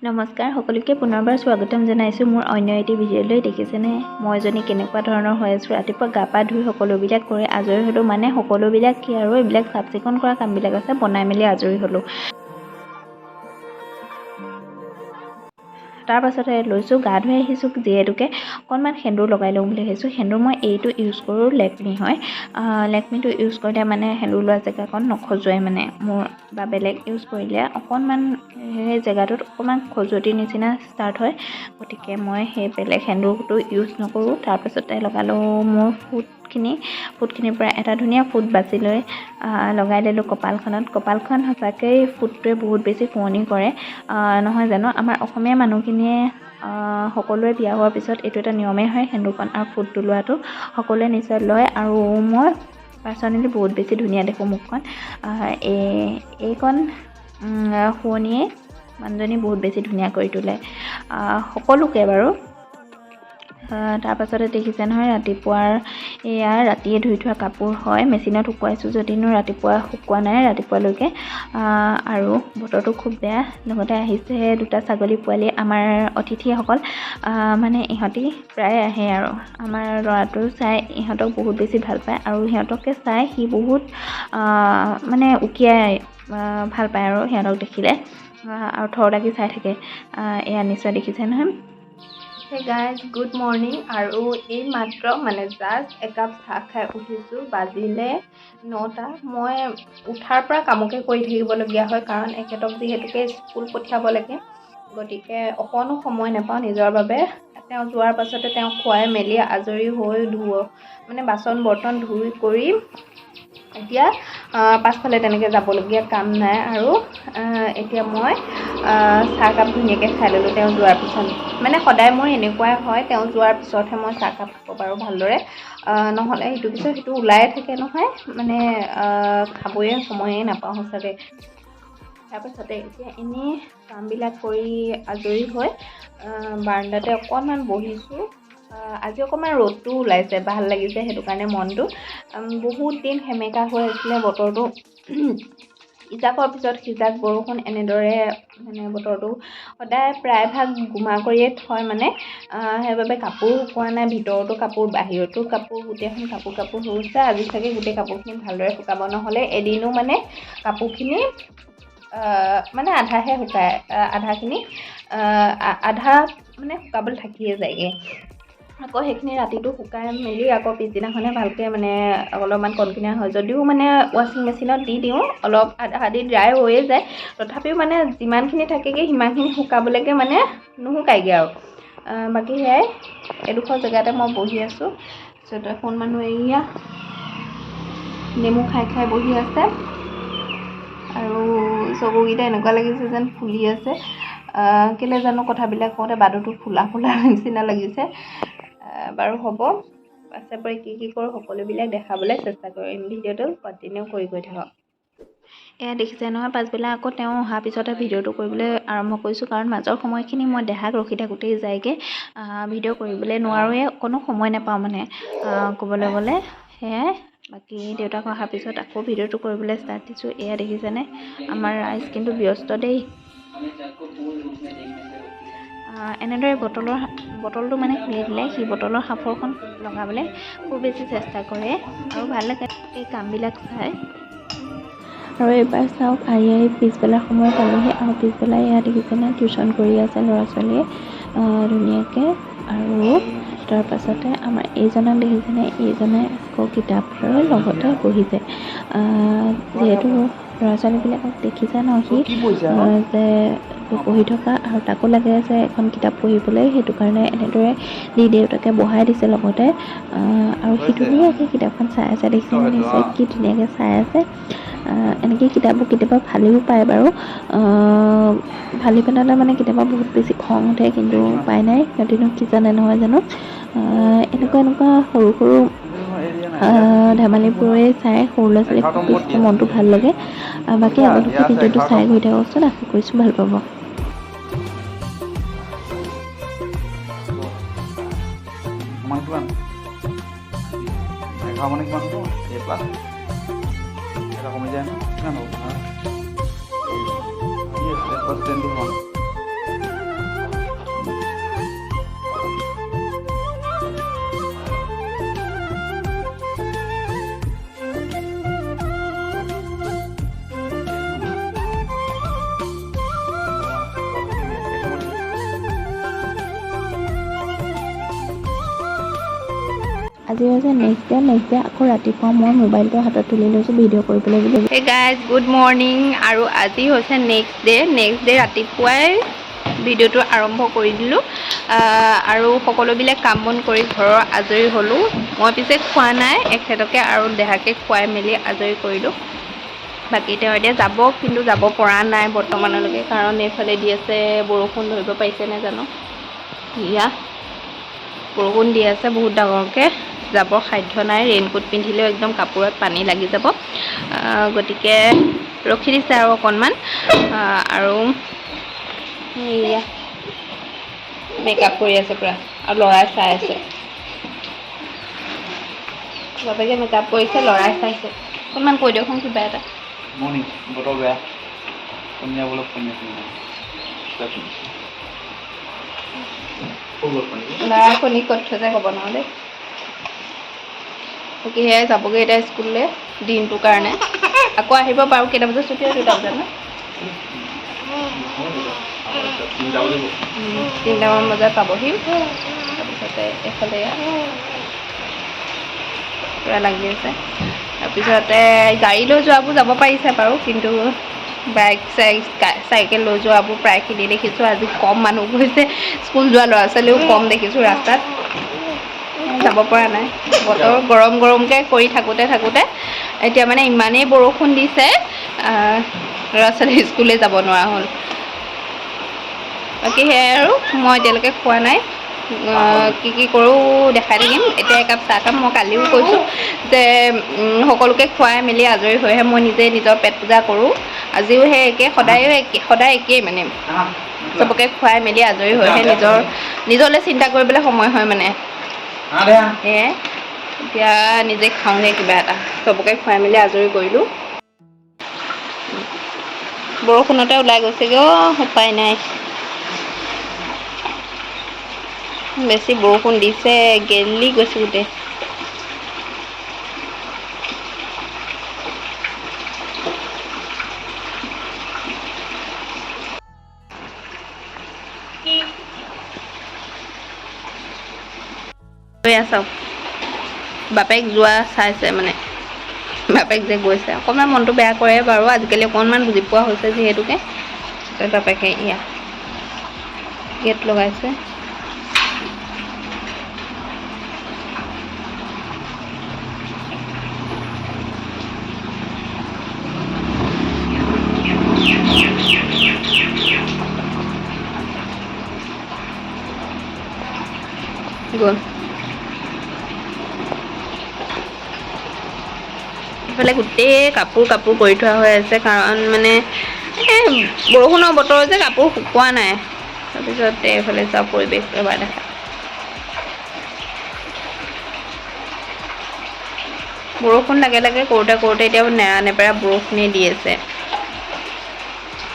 নমস্কাৰ সকলোকে পুনৰবাৰ স্বাগতম জনাইছোঁ মোৰ অন্য এটি ভিডিঅ'লৈ। দেখিছেনে মই এজনী কেনেকুৱা ধৰণৰ হৈ আছোঁ। ৰাতিপুৱা গা পা ধুই সকলোবিলাক কৰি আজৰি হ'লোঁ। মানে সকলোবিলাক কি আৰু এইবিলাক চাফ চিকুণ কৰা কামবিলাক আছে, বনাই মেলি আজৰি হ'লোঁ। তাৰ পাছতে লৈছোঁ গা ধুই আহিছোঁ যিহেতুকে অকণমান সেন্দুৰ লগাই লওঁ বুলি ভাবিছোঁ। সেন্দুৰ মই এইটো ইউজ কৰোঁ, লেকমি হয়। লেকমিটো ইউজ কৰিলে মানে সেন্দুৰ লোৱা জেগাকণ নখজুৱাই মানে মোৰ, বা বেলেগ ইউজ কৰিলে অকণমান সেই জেগাটোত অকণমান খজুৱতিৰ নিচিনা ষ্টাৰ্ট হয়। গতিকে মই সেই বেলেগ সেন্দুৰটো ইউজ নকৰোঁ। তাৰপাছতে লগালোঁ মোৰ ফুটখিনিৰ পৰা এটা ধুনীয়া ফুট বাছি লৈ লগাই দিলোঁ কপালখনত। কপালখন সঁচাকৈ ফুটটোৱে বহুত বেছি শুৱনি কৰে, নহয় জানো। আমাৰ অসমীয়া মানুহখিনিয়ে সকলোৱে বিয়া হোৱাৰ পিছত এইটো এটা নিয়মেই হয়, সেন্দুৰকণ আৰু ফুটটো লোৱাটো সকলোৱে নিশ্চয় লয়। আৰু মই পাৰ্চনেলি বহুত বেছি ধুনীয়া দেখোঁ মুখখন। এইকণ শুৱনিয়ে মানুহজনী বহুত বেছি ধুনীয়া কৰি তোলে, সকলোকে বাৰু। তাৰপাছতে দেখিছে নহয় ৰাতিপুৱাৰ এয়া ৰাতিয়ে ধুই থোৱা কাপোৰ হয়। মেচিনত শুকুৱাইছোঁ যদিনো ৰাতিপুৱা শুকোৱা নাই ৰাতিপুৱালৈকে। আৰু বতৰটো খুব বেয়া, লগতে আহিছে দুটা ছাগলী পোৱালি আমাৰ অতিথিসকল। মানে ইহঁতি প্ৰায় আহে আৰু আমাৰ ল'ৰাটো চাই ইহঁতক বহুত বেছি ভাল পায়, আৰু সিহঁতকে চাই সি বহুত মানে উকিয়াই ভাল পায় আৰু সিহঁতক দেখিলে, আৰু থৰ লাগি চাই থাকে। এয়া নিশ্চয় দেখিছে নহয়। Hey guys, good morning. আৰু এই মাত্ৰ মানে জাষ্ট একাপ চাহ খাই উঠিছোঁ। বাজিলে 9টা। মই উঠাৰ পৰা কামকে কৰি থাকিবলগীয়া হয়, কাৰণ এখেতক যিহেতুকে স্কুল পঠিয়াব লাগে। গতিকে অকণো সময় নাপাওঁ নিজৰ বাবে। তেওঁ যোৱাৰ পাছতে তেওঁক খুৱাই মেলি আজৰি হৈ মানে বাচন বৰ্তন ধুই কৰি এতিয়া পাছফালে তেনেকৈ যাবলগীয়া কাম নাই। আৰু এতিয়া মই চাহকাপ ধুনীয়াকৈ খাই ল'লোঁ তেওঁ যোৱাৰ পিছত। মানে সদায় মোৰ এনেকুৱাই হয়, তেওঁ যোৱাৰ পিছতহে মই চাহকাপ খাব পাৰোঁ ভালদৰে, নহ'লে সিটোৰ পিছত সিটো ওলায়ে থাকে নহয়, মানে খাবয়ে সময়ে নাপাওঁ সঁচাকৈ। তাৰপাছতে এতিয়া এনেই কামবিলাক কৰি আজৰি হৈ বাৰাণ্ডাতে অকণমান বহিছোঁ। আজি অকণমান ৰ'দটো ওলাইছে, ভাল লাগিছে সেইটো কাৰণে মনটো। বহুত দিন সেমেকা হৈ আছিলে বতৰটো, ইজাকৰ পিছত সিজাক বৰষুণ, এনেদৰে মানে বতৰটো সদায় প্ৰায়ভাগ গোমা কৰিয়ে থয় মানে। সেইবাবে কাপোৰ শুকোৱা নাই, ভিতৰতো কাপোৰ বাহিৰতো কাপোৰ, গোটেইখন কাপোৰ হৈ গৈছে। আজি চাগে গোটেই কাপোৰখিনি ভালদৰে শুকাব, নহ'লে এদিনো মানে কাপোৰখিনি মানে আধাহে শুকায়, আধাখিনি আধা মানে শুকাবলৈ থাকিয়ে যায়গৈ। আকৌ সেইখিনি ৰাতিটো শুকাই মেলি আকৌ পিছদিনাখনে ভালকৈ মানে অলপমান কণকণীয়া হয়। যদিও মানে ৱাশ্বিং মেচিনত দি দিওঁ, অলপ আধা ড্ৰাই হৈয়ে যায়, তথাপিও মানে যিমানখিনি থাকেগৈ সিমানখিনি শুকাবলৈকে মানে নুশুকাইগৈ আৰু। বাকী সেয়াই এডোখৰ জেগাতে মই বহি আছোঁ। তাৰপিছতে কোন মানুহ এয়া নেমু খাই খাই বহি আছে, আৰু চকুকেইটা এনেকুৱা লাগিছে যেন ফুলি আছে। কেলৈ জানো কথাবিলাক কওঁতে বাদুটো ফুলা নিচিনা লাগিছে। বাৰু হ'ব, পাছে পৰে কি কৰোঁ সকলোবিলাক দেখাবলৈ চেষ্টা কৰিম। ভিডিঅ'টো কণ্টিনিউ কৰি গৈ থাকক। এয়া দেখিছে নহয়, পাছবেলা আকৌ তেওঁ অহাৰ পিছতে ভিডিঅ'টো কৰিবলৈ আৰম্ভ কৰিছোঁ, কাৰণ মাজৰ সময়খিনি মই দেহাক ৰখি থাকোঁতেই যায়গৈ। ভিডিঅ' কৰিবলৈ নোৱাৰোঁৱে, অকণো সময় নাপাওঁ মানে ক'বলৈ গ'লে। সেয়াই, বাকী দেউতাক অহাৰ পিছত আকৌ ভিডিঅ'টো কৰিবলৈ ষ্টাৰ্ট দিছোঁ। এয়া দেখিছেনে, আমাৰ ৰাইজ কিন্তু ব্যস্ত দেই। এনেদৰে বটলটো মানে খুলি দিলে সি বটলৰ সাঁফৰখন লগাবলৈ খুব বেছি চেষ্টা কৰে, আৰু ভাল লাগে এই কামবিলাক চাই। আৰু এইবাৰ চাওক, আহি পিছবেলা সময় পালেহি, আৰু পিছবেলা এয়া দেখিছেনে টিউশ্যন কৰি আছে ল'ৰা ছোৱালীয়ে ধুনীয়াকৈ। আৰু তাৰ পাছতে আমাৰ এইজনক দেখিছেনে, এইজনে আকৌ কিতাপ লৈ লগতে বহিছে। যিহেতু ল'ৰা ছোৱালীবিলাকক দেখিছে ন, সি যে পঢ়ি থকা, আৰু তাকো লাগে যে এখন কিতাপ পঢ়িবলৈ, সেইটো কাৰণে এনেদৰে দেউতাকে বহাই দিছে লগতে। আৰু সি ধুনীয়াকৈ কিতাপখন চাই আছে, দেখিছেনে নিশ্চয় কি ধুনীয়াকৈ চাই আছে। এনেকৈ কিতাপবোৰ কেতিয়াবা ফালিও পায় বাৰু, ফালি পেলালে মানে কেতিয়াবা বহুত বেছি খং উঠে, কিন্তু উপায় নাই, সিহঁতিনো কি জানে নহয় জানো। এনেকুৱা সৰু সৰু ধেমালিবোৰে চাই সৰু ল'ৰা ছোৱালীক খুব বেছি মনটো ভাল লাগে। বাকী আপোনালোকে ভিডিঅ'টো চাই গৈ থাককচোন, আশা কৰিছোঁ ভাল পাব। কিমান 11 মানে কিমান হ'ব? A প্লাছ এটা কমি যায় নহয়, কিমান হ'ব? 10 to 1 আজি হৈছে নেক্সট ডে আকৌ ৰাতিপুৱা মই মোবাইলটো হাতত তুলি লৈছোঁ ভিডিঅ' কৰিবলৈ বুলি। Hey guys good morning. আৰু আজি হৈছে নেক্সট ডে ৰাতিপুৱাই ভিডিঅ'টো আৰম্ভ কৰি দিলোঁ আৰু সকলোবিলাক কাম বন কৰি ঘৰৰ আজৰি হ'লোঁ। মই পিছে খোৱা নাই, এখেতকে আৰু দেহাকে খুৱাই মেলি আজৰি কৰিলোঁ। বাকী তেওঁ এতিয়া যাব, কিন্তু যাব পৰা নাই বৰ্তমানলৈকে, কাৰণ এইফালে দি আছে বৰষুণ, ধৰিব পাৰিছে নে জানো। ইয়া বৰষুণ দি আছে বহুত ডাঙৰকৈ, যাবৰ সাধ্য নাই। ৰেইনকোট পিন্ধিলেও একদম কাপোৰত পানী লাগি যাব, গতিকে ৰখি দিছে আৰু অকণমান। আৰু ইয়া মেকআপ কৰি আছে পুৰা, আৰু ল'ৰাই চাই আছে। বাপেকে মেকআপ কৰিছে, ল'ৰাই চাইছে। অকণমান কৈ দিয়কচোন কিবা এটা। মৰ্ণিং, বতৰ বেয়া, পনীয়া অলপ পনীয়া ল'ৰাই শুনি ক'ত থৈছে ক'ব নোৱাৰো দেই। বাকী সেয়াই যাবগৈ এতিয়া স্কুললৈ দিনটোৰ কাৰণে। আকৌ আহিব পাৰোঁ, কেইটা বজাত ছুটি হয়? 2টা বজাত ন? 3টামান বজাত পাবহি। তাৰপিছতে এইফালে পূৰা লাগি আছে। তাৰপিছতে গাড়ী লৈ যোৱাবোৰ যাব পাৰিছে বাৰু, কিন্তু বাইক চাইকেল লৈ যোৱাবোৰ প্ৰায়খিনি দেখিছোঁ। আজি কম মানুহ গৈছে, স্কুল যোৱা ল'ৰা ছোৱালীও কম দেখিছোঁ ৰাস্তাত, যাব পৰা নাই। বতৰ গৰমকৈ কৰি থাকোঁতে এতিয়া মানে ইমানেই বৰষুণ দিছে, ল'ৰা ছোৱালী স্কুলে যাব নোৱাৰা হ'ল। বাকী সেয়াই আৰু, মই এতিয়ালৈকে খোৱা নাই। কি কৰোঁ দেখাই থাকিম। এতিয়া একাপ চাহ খাম। মই কালিও কৈছোঁ যে সকলোকে খুৱাই মেলি আজৰি হৈহে মই নিজে নিজৰ পেট পূজা কৰোঁ। আজিও সেই একে, সদায় একেই মানে। চবকে খুৱাই মেলি আজৰি হৈহে নিজলৈ চিন্তা কৰিবলৈ সময় হয় মানে। সেয়াই এতিয়া নিজে খাওঁগৈ কিবা এটা। চবকে খুৱাই মেলি আজৰি কৰিলোঁ। বৰষুণতে ওলাই গৈছেগৈ, উপায় নাই। বেছি বৰষুণ দিছে, গেলি গৈছোঁ গোটেই। চাওক, বাপেক যোৱা চাইছে মানে, বাপেক যে গৈছে। অকণমান মনটো বেয়া কৰে বাৰু, আজিকালি অকণমান বুজি পোৱা হৈছে যিহেতুকে। বাপেকে গেট লগাইছে। গ'ল। এইফালে গোটেই কাপোৰ কৰি থোৱা হৈ আছে, কাৰণ মানে বৰষুণৰ বতৰ যে কাপোৰ শুকোৱা নাই। তাৰপিছত এইফালে চাওক পৰিৱেশ এবাৰ দেখা। বৰষুণ লাগে কৰোঁতে এতিয়া নেৰা নেপেৰা বৰষুণেই দি আছে।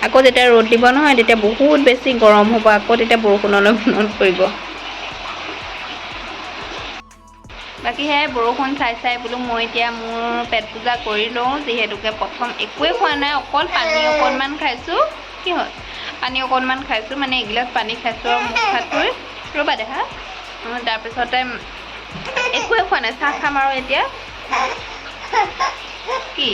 আকৌ যেতিয়া ৰ'দ দিব নহয়, তেতিয়া বহুত বেছি গৰম হ'ব। আকৌ তেতিয়া বৰষুণলৈ মনত পৰিব। বাকী সেয়াই বৰষুণ চাই বোলো মই এতিয়া মোৰ পেট পূজা কৰি লওঁ, যিহেতুকে প্ৰথম একোৱেই খোৱা নাই, অকল পানী অকণমান খাইছোঁ। কি হ'ল? পানী অকণমান খাইছোঁ, মানে এগিলাচ পানী খাইছোঁ আৰু মুখ হাত ধুই। ৰ'বা দেখা। তাৰপিছতে একোৱেই খোৱা নাই, চাহ খাম আৰু এতিয়া। কি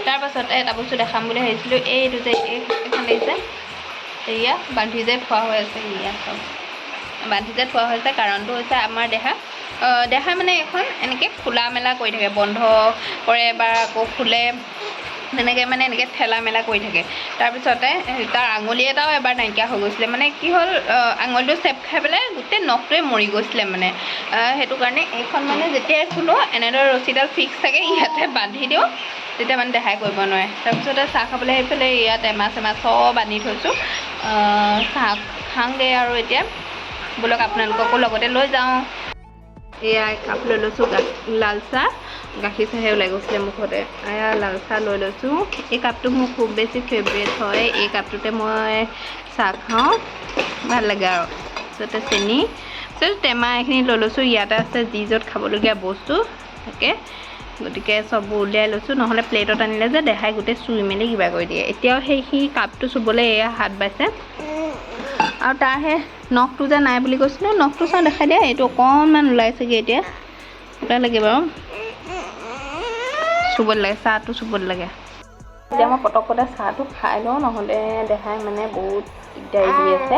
তাৰপাছতে এটা বস্তু দেখাম বুলি ভাবিছিলোঁ। এইটো যে এইখন দেখিছে, এয়া বান্ধি যে থোৱা হৈ আছে। এয়া চব বান্ধি যে থোৱা হৈছে, কাৰণটো হৈছে আমাৰ দেহা মানে এখন এনেকৈ খোলা মেলা কৰি থাকে, বন্ধ কৰে বা আকৌ খোলে, তেনেকৈ মানে এনেকৈ ঠেলা মেলা কৰি থাকে। তাৰপিছতে তাৰ আঙুলি এটাও এবাৰ নাইকিয়া হৈ গৈছিলে। মানে কি হ'ল, আঙুলিটো চেপ খাই পেলাই গোটেই নখটোৱে মৰি গৈছিলে মানে। সেইটো কাৰণে এইখন মানে যেতিয়াই খোলো, এনেদৰে ৰছীডাল ফিক্স থাকে, ইয়াতে বান্ধি দিওঁ, তেতিয়া মানে দেখাই কৰিব নোৱাৰে। তাৰপিছতে চাহ খাবলৈ সেইফালে ইয়াত টেমা চেমা চব আনি থৈছোঁ। চাহ খাওঁগৈ আৰু এতিয়া বোলক আপোনালোককো লগতে লৈ যাওঁ। এয়া কাপ লৈ লৈছোঁ, লাল চাহ, গাখীৰ চাহে ওলাই গৈছিলে মুখতে। এয়া লাল চাহ লৈ লৈছোঁ। এই কাপটো মোৰ খুব বেছি ফেভৰেট হয়। এই কাপটোতে মই চাহ খাওঁ, ভাল লাগে আৰু। তাৰপিছতে চেনি, টেমা এইখিনি লৈ লৈছোঁ। ইয়াতে আছে যি য'ত খাবলগীয়া বস্তু, তাকে গতিকে চববোৰ উলিয়াই লৈছোঁ, নহ'লে প্লেটত আনিলে যে দেখাই গোটেই চুই মেলি কিবা কৰি দিয়ে। এতিয়াও সি কাপটো চুবলৈ এয়া হাত বাইছে। আৰু তাৰ সেই নখটো যে নাই বুলি কৈছিলোঁ, নখটো চাওঁ দেখাই দিয়া। এইটো অকণমান ওলাইছেগৈ এতিয়া, ওলাই লাগে বাৰু, চুবলৈ লাগে, চাহটো চুবলৈ লাগে। এতিয়া মই পটকতে চাহটো খাই লওঁ, নহ'লে দেখাই মানে বহুত দিগদাৰি দি আছে।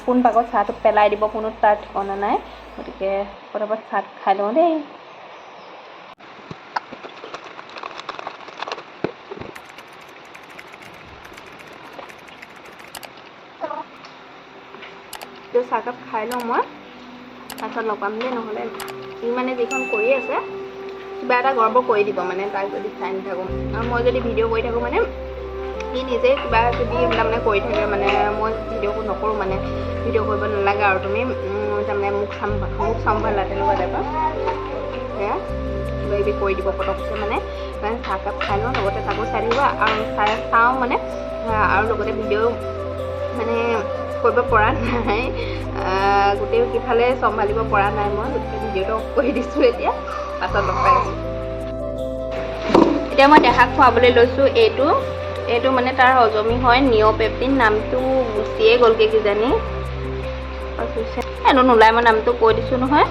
কোন পাকত চাহটো পেলাই দিব কোনো তাৰ ঠিকনা নাই, গতিকে পটাপট চাহ খাই লওঁ দেই। চাহকাপ খাই লওঁ মই, তাৰপিছত লগাম দেই, নহ'লে সি মানে যিখন কৰি আছে কিবা এটা গড়বড় কৰি দিব মানে, তাক যদি চাই নাথাকোঁ। আৰু মই যদি ভিডিঅ' কৰি থাকোঁ মানে সি নিজে কিবা কিবি তাৰমানে কৰি থাকে মানে, মই ভিডিঅ' নকৰোঁ মানে, ভিডিঅ' কৰিব নালাগে আৰু তুমি তাৰমানে মোক চম্ভালা তেনেকুৱা টাইপৰ। সেয়া কিবা কিবি কৰি দিব পটককৈ মানে চাহকাপ খাই লওঁ, লগতে তাকো চাই থাকিব আৰু চাওঁ মানে, আৰু লগতে ভিডিঅ' মানে কৰিব পৰা নাই, গোটেই কিফালে চম্ভালিব পৰা নাই মই, গতিকে ভিডিঅ'টো অফ কৰি দিছোঁ। এতিয়া পাছত লগ পাই আছোঁ। এতিয়া মই দেহাক খুৱাবলৈ লৈছোঁ এইটো মানে তাৰ হজমি হয়, নিঅ'পেপটিন, নামটো গুচিয়ে গ'লগৈ কিজানি, এইটো নোলাই, মই নামটো কৈ দিছোঁ নহয়।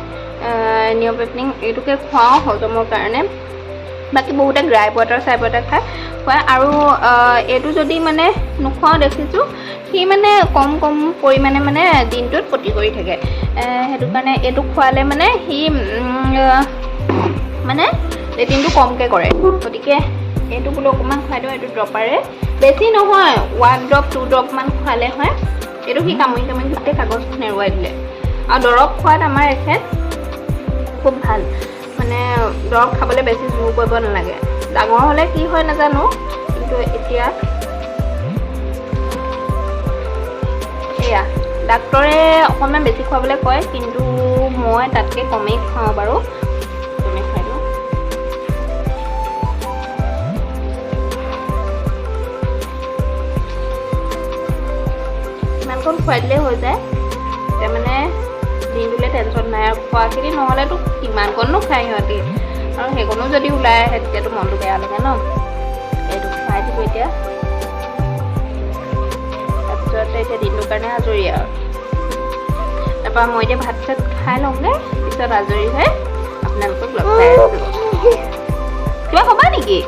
নিঅ'পেপটিন এইটোকে খুৱাওঁ হজমৰ কাৰণে। বাকী বহুতে গ্ৰাই ৱাটাৰ খুৱায়, আৰু এইটো যদি মানে নোখোৱাওঁ দেখিছোঁ সি মানে কম পৰিমাণে মানে দিনটোত পটি কৰি থাকে। সেইটো কাৰণে এইটো খোৱালে মানে সি মানে লেট্ৰিনটো কমকৈ কৰে, গতিকে এইটো বোলো অকণমান খুৱাই দিওঁ। এইটো ড্ৰপাৰে, বেছি নহয়, 1 ড্ৰপ 2 ড্ৰপমান খোৱালে হয়। এইটো সি কামুৰি গোটেই কাগজখন এৰুৱাই দিলে। আৰু দৰৱ খোৱাত আমাৰ এখেত খুব ভাল, মানে দৰৱ খাবলৈ বেছি জোৰ কৰিব নালাগে। ডাঙৰ হ'লে কি হয় নাজানো, কিন্তু এতিয়া এয়া ডাক্তৰে অকণমান বেছি খুৱাবলৈ কয়, কিন্তু মই তাতকৈ কমেই খুৱাওঁ বাৰু। তুমি খাই দিওঁ। ইমানকণ খুৱাই দিলেই হৈ যায়, এতিয়া মানে দিনটোলৈ টেনশ্যন নাই আৰু খোৱাখিনি, নহ'লেতো কিমানকণনো খায় সিহঁতি, আৰু সেইকণো যদি ওলাই আহে তেতিয়াতো মনটো বেয়া লাগে ন। এইটো খুৱাই দিব এতিয়া, তাৰপিছতে এতিয়া দিনটোৰ কাৰণে আজৰি আৰু। তাৰপৰা মই এতিয়া ভাত চাত খাই লওঁগৈ, পিছত আজৰি হৈ আপোনালোকক লগ পাই আছোঁ। কিবা ক'বা নেকি?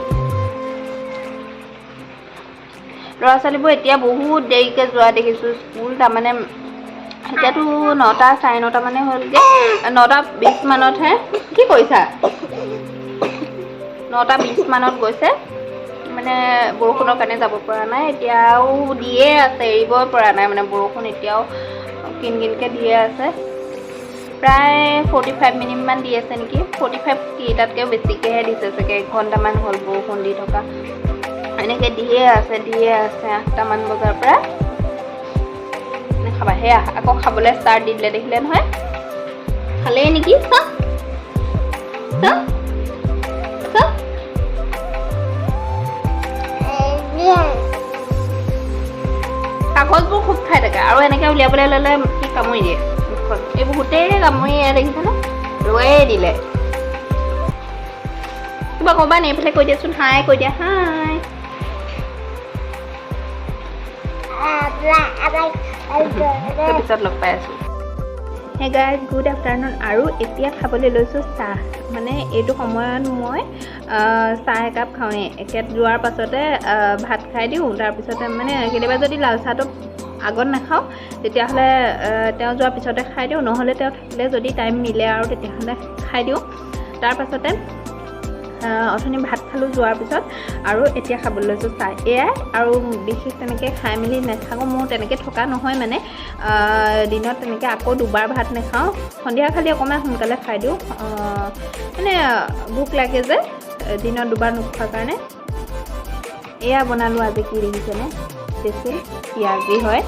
ল'ৰা ছোৱালীবোৰ এতিয়া বহুত দেৰিকৈ যোৱা দেখিছোঁ স্কুল, তাৰমানে এতিয়াতো 9টা 9:30 মানে হ'লগৈ, 9:20 মানতহে। কি কৰিছা? 9:20 মানত গৈছে, মানে বৰষুণৰ কাৰণে যাব পৰা নাই। এতিয়াও দিয়ে আছে, এৰিবই পৰা নাই মানে, বৰষুণ এতিয়াও কিনকিনকৈ দিয়ে আছে। প্ৰায় 45 মিনিটমান দি আছে নেকি, 45 কি, তাতকৈ বেছিকৈহে দিছে চাগে, 1 ঘণ্টামান হ'ল বৰষুণ দি থকা। এনেকৈ দিয়ে আছে 8টামান বজাৰ পৰা। খাবা সেয়া, আকৌ খাবলৈ ষ্টাৰ্ট দি দিলে, দেখিলে নহয়, খালেই নেকি। কাগজবোৰ খুব খাই থাকে, আৰু এনেকৈ উলিয়াবলৈ ল'লে কি কামুৰি দিয়ে মুখখন, এইবোৰ গোটেই কামুৰি দেখিছেনে, ৰৈয়ে দিলে। কিবা ক'বা নি? এইফালে কৈ দিয়াচোন, হাই কৈ দিয়া, হাই। তাৰপিছত লগ পাই আছোঁ। Hey guys, good afternoon. আৰু এতিয়া খাবলৈ লৈছোঁ চাহ। মানে এইটো সময়ত মই চাহ একাপ খাওঁৱেই, একেট যোৱাৰ পাছতে ভাত খাই দিওঁ। তাৰপিছতে মানে কেতিয়াবা যদি লাল চাহটো আগত নাখাওঁ, তেতিয়াহ'লে তেওঁ যোৱাৰ পিছতে খাই দিওঁ, নহ'লে তেওঁ থাকিলে যদি টাইম মিলে আৰু তেতিয়াহ'লে খাই দিওঁ। তাৰপাছতে অথনি ভাত খালোঁ যোৱাৰ পিছত, আৰু এতিয়া খাবলৈ লৈছোঁ চাহ। এয়াই, আৰু বিশেষ তেনেকৈ খাই মেলি নাথাকোঁ, মোৰ তেনেকৈ থকা নহয় মানে। দিনত তেনেকৈ আকৌ দুবাৰ ভাত নাখাওঁ, সন্ধিয়া খালি অকণমান সোনকালে খাই দিওঁ, মানে ভোক লাগে যে দিনত দুবাৰ নোখোৱাৰ কাৰণে। এয়া বনালোঁ আজি, কি দেখিছেনে, স্পেচিয়েল পিঁয়াজি হয়,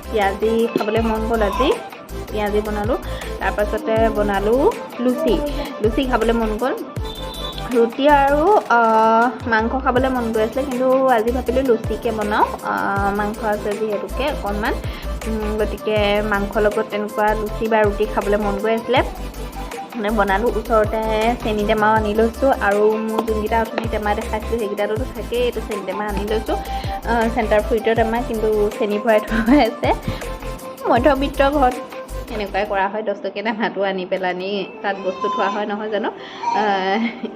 পিঁয়াজি খাবলৈ মন গ'ল আজি, পিঁয়াজি বনালোঁ। তাৰপাছতে বনালোঁ লুচি খাবলৈ মন গ'ল। ৰুটি আৰু মাংস খাবলৈ মন গৈ আছিলে, কিন্তু আজি ভাবিলোঁ লুচিকে বনাওঁ, মাংস আছে যিহেতুকে অকণমান, গতিকে মাংসৰ লগত তেনেকুৱা লুচি বা ৰুটি খাবলৈ মন গৈ আছিলে। মানে বনালোঁ ওচৰতে চেনি টেমাও আনি লৈছোঁ আৰু মোৰ যোনকেইটা অথনি টেমা দেখাইছিলোঁ সেইকেইটাতো থাকেই এইটো চেনি টেমা আনি লৈছোঁ চেণ্টাৰ ফ্ৰুইটৰ টেমা কিন্তু চেনি ভৰাই থোৱা হৈ আছে মধ্যবিত্ত ঘৰত এনেকুৱাই কৰা হয় 10 টকীয়া টেমাটো আনি পেলানি তাত বস্তু থোৱা হয় নহয় জানো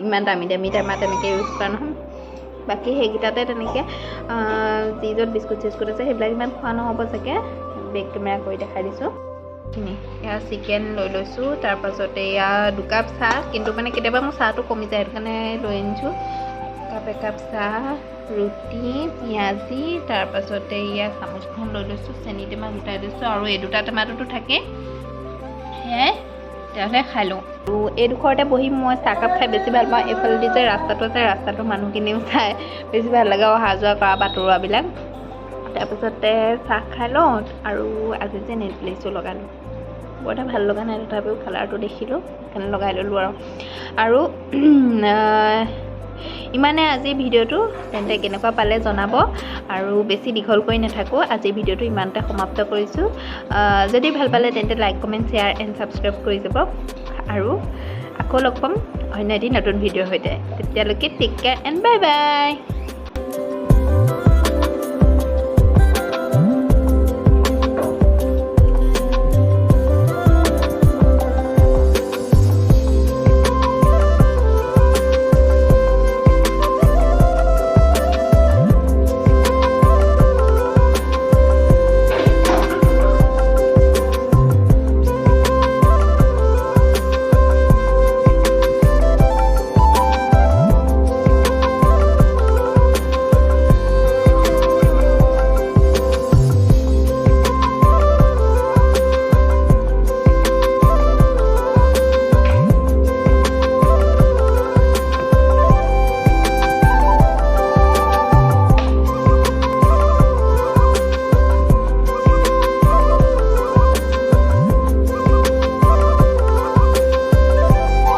ইমান দামী টেমা তেনেকৈ ইউজ কৰা নহয় বাকী সেইকেইটাতে তেনেকৈ যি য'ত বিস্কুট চিস্কুট আছে সেইবিলাক ইমান খোৱা নহ'ব চাগে বেক কেমেৰা কৰি দেখাই দিছোঁ এয়া চিকেন লৈ লৈছোঁ তাৰপাছতে এয়া 2 কাপ চাহ কিন্তু মানে কেতিয়াবা মোৰ চাহটো কমি যায় সেইটো কাৰণে লৈ আনিছোঁ একাপ চাহ ৰুটি পিঁয়াজি তাৰপাছতে এয়া চামুচখন লৈ লৈছোঁ চেনি টেমা গোটাই লৈছোঁ আৰু এই দুটা টেমাটোতো থাকে সেয়াই তেতিয়াহ'লে খাই লওঁ আৰু এইডোখৰতে বহি মই চাহকাপ খাই বেছি ভাল পাওঁ এইফালেদি যে ৰাস্তাটো আছে ৰাস্তাটো মানুহখিনিও চাই বেছি ভাল লাগে অহা যোৱা কৰা বাটৰুৱাবিলাক তাৰপিছতে চাহ খাই লওঁ আৰু আজি যে নেল পলিচো লগালোঁ বৰ এটা ভাল লগা নাই তথাপিও কালাৰটো দেখিলোঁ সেইকাৰণে লগাই ল'লোঁ আৰু ইমানে আজি ভিডিঅ'টো তেন্তে কেনেকুৱা পালে জনাব আৰু বেছি দীঘল কৰি নাথাকোঁ আজি ভিডিঅ'টো ইমানতে সমাপ্ত কৰিছোঁ যদি ভাল পালে তেন্তে like comment share and subscribe কৰি যাব আৰু আকৌ লগ পাম অন্য এটি নতুন ভিডিঅ'ৰ সৈতে তেতিয়ালৈকে take care and bye by